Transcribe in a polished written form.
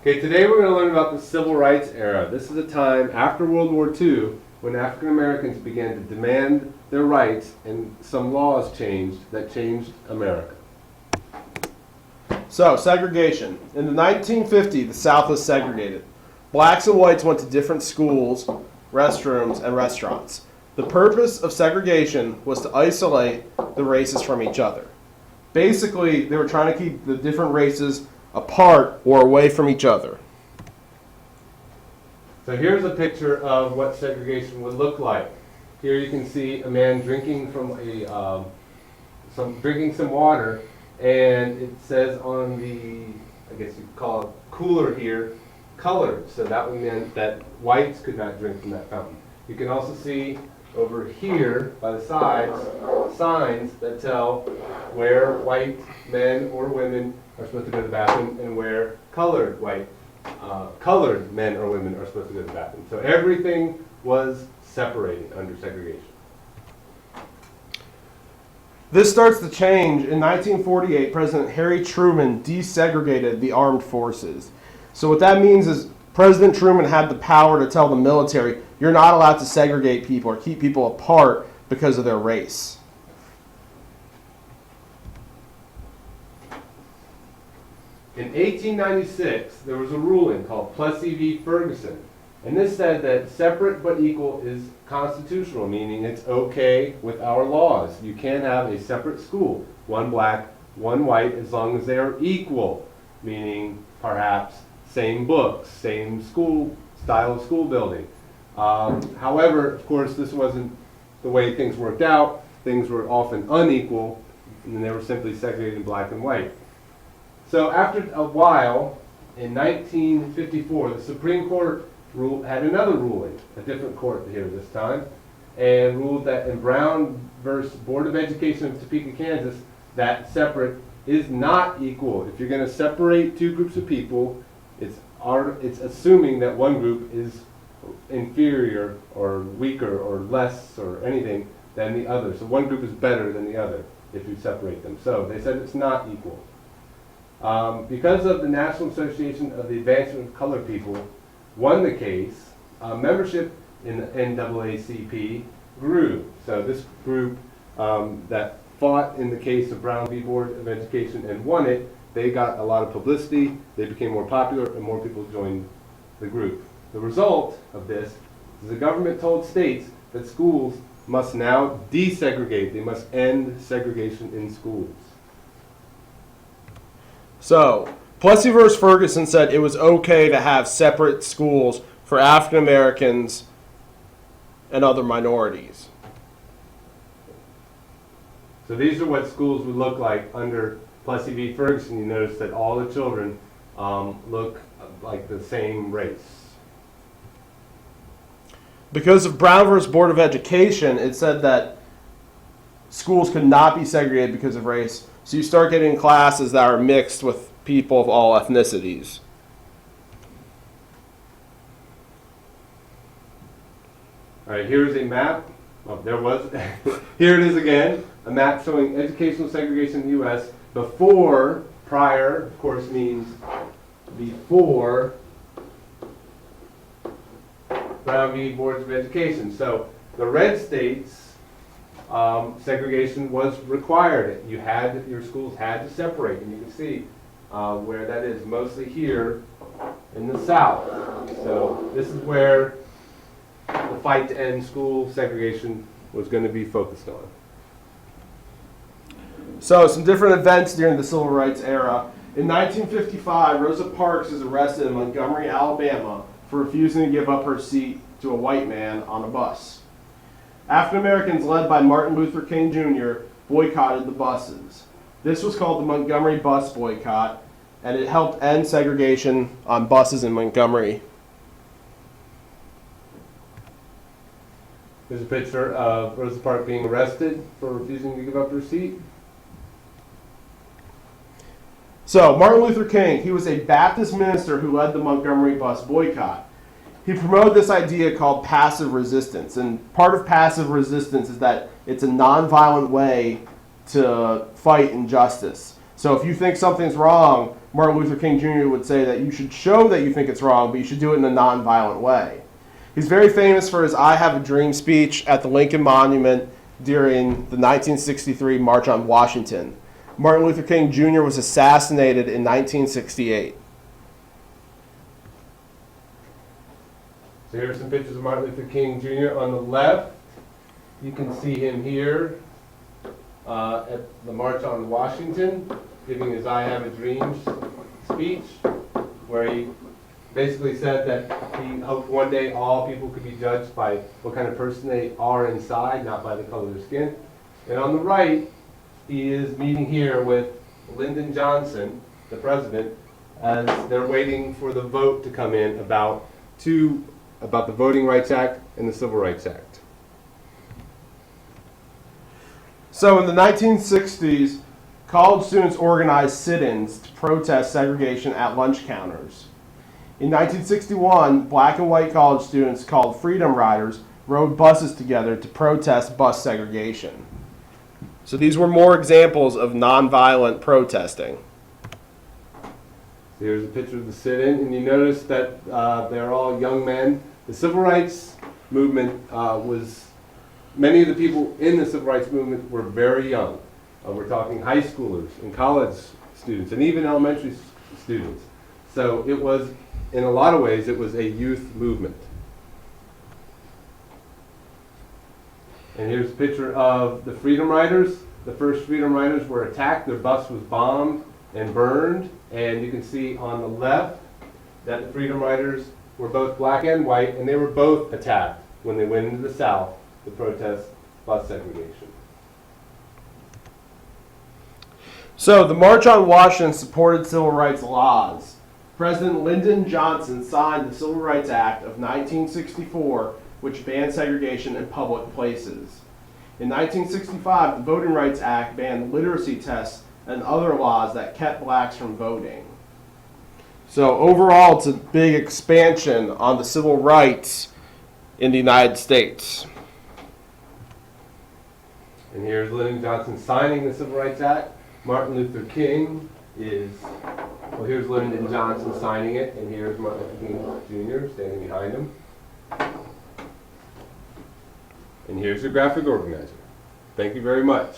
Okay, today we're going to learn about the Civil Rights era. This is a time after World War II when African Americans began to demand their rights and some laws changed that changed America. So, segregation. In the 1950s, the South was segregated. Blacks and whites went to different schools, restrooms, and restaurants. The purpose of segregation was to isolate the races from each other. Basically, they were trying to keep the different races apart or away from each other. So here's a picture of what segregation would look like. Here you can see a man drinking from drinking some water, and it says on the, I guess you could call it cooler here, colored. So that would mean that whites could not drink from that fountain. You can also see over here by the sides signs that tell where white men or women are supposed to go to the bathroom and where colored men or women are supposed to go to the bathroom. So everything was separated under segregation. This starts to change. In 1948, President Harry Truman desegregated the armed forces. So what that means is President Truman had the power to tell the military, you're not allowed to segregate people or keep people apart because of their race. In 1896, there was a ruling called Plessy v. Ferguson, and this said that separate but equal is constitutional, meaning it's okay with our laws. You can have a separate school, one black, one white, as long as they are equal, meaning perhaps same books, same school style of school building. However, of course, this wasn't the way things worked out. Things were often unequal, and they were simply segregated in black and white. So after a while, in 1954, the Supreme Court had another ruling, a different court here this time, and ruled that in Brown versus Board of Education of Topeka, Kansas, that separate is not equal. If you're going to separate two groups of people, it's assuming that one group is inferior or weaker or less or anything than the other. So one group is better than the other if you separate them. So they said it's not equal. Because of the National Association of the Advancement of Colored People won the case, membership in the NAACP grew. So this group that fought in the case of Brown v. Board of Education and won it, they got a lot of publicity, they became more popular, and more people joined the group. The result of this is the government told states that schools must now desegregate. They must end segregation in schools. So, Plessy v. Ferguson said it was okay to have separate schools for African Americans and other minorities. So these are what schools would look like under Plessy v. Ferguson. You notice that all the children look like the same race. Because of Brown v. Board of Education, it said that schools could not be segregated because of race. So you start getting classes that are mixed with people of all ethnicities. All right, here's a map. Here it is again, a map showing educational segregation in the U.S. before, prior, of course, means before Brown v. Boards of Education. So the red states, segregation was required. Your schools had to separate, and you can see where that is, mostly here in the South. So this is where the fight to end school segregation was going to be focused on. So some different events during the Civil Rights era. In 1955, Rosa Parks is arrested in Montgomery, Alabama for refusing to give up her seat to a white man on a bus. African Americans led by Martin Luther King Jr. boycotted the buses. This was called the Montgomery Bus Boycott, and it helped end segregation on buses in Montgomery. There's a picture of Rosa Parks being arrested for refusing to give up her seat. So, Martin Luther King, he was a Baptist minister who led the Montgomery bus boycott. He promoted this idea called passive resistance, and part of passive resistance is that it's a nonviolent way to fight injustice. So if you think something's wrong, Martin Luther King Jr. would say that you should show that you think it's wrong, but you should do it in a nonviolent way. He's very famous for his I Have a Dream speech at the Lincoln Monument during the 1963 March on Washington. Martin Luther King Jr. was assassinated in 1968. So here are some pictures of Martin Luther King Jr. On the left, you can see him here at the March on Washington, giving his I Have a Dream speech, where he basically said that he hoped one day all people could be judged by what kind of person they are inside, not by the color of their skin. And on the right, he is meeting here with Lyndon Johnson, the president, as they're waiting for the vote to come in about the Voting Rights Act and the Civil Rights Act. So in the 1960s, college students organized sit-ins to protest segregation at lunch counters. In 1961, black and white college students called Freedom Riders rode buses together to protest bus segregation. So these were more examples of nonviolent protesting. Here's a picture of the sit-in, and you notice that they're all young men. The civil rights movement many of the people in the civil rights movement were very young. We're talking high schoolers and college students and even elementary students. So it was, in a lot of ways, it was a youth movement. And here's a picture of the Freedom Riders. The first Freedom Riders were attacked. Their bus was bombed and burned. And you can see on the left that the Freedom Riders were both black and white, and they were both attacked when they went into the South to protest bus segregation. So the March on Washington supported civil rights laws. President Lyndon Johnson signed the Civil Rights Act of 1964, which banned segregation in public places. In 1965, the Voting Rights Act banned literacy tests and other laws that kept blacks from voting. So overall, it's a big expansion on the civil rights in the United States. And here's Lyndon Johnson signing the Civil Rights Act. Martin Luther King here's Lyndon Johnson signing it, and here's Martin Luther King Jr. standing behind him. And here's your graphic organizer. Thank you very much.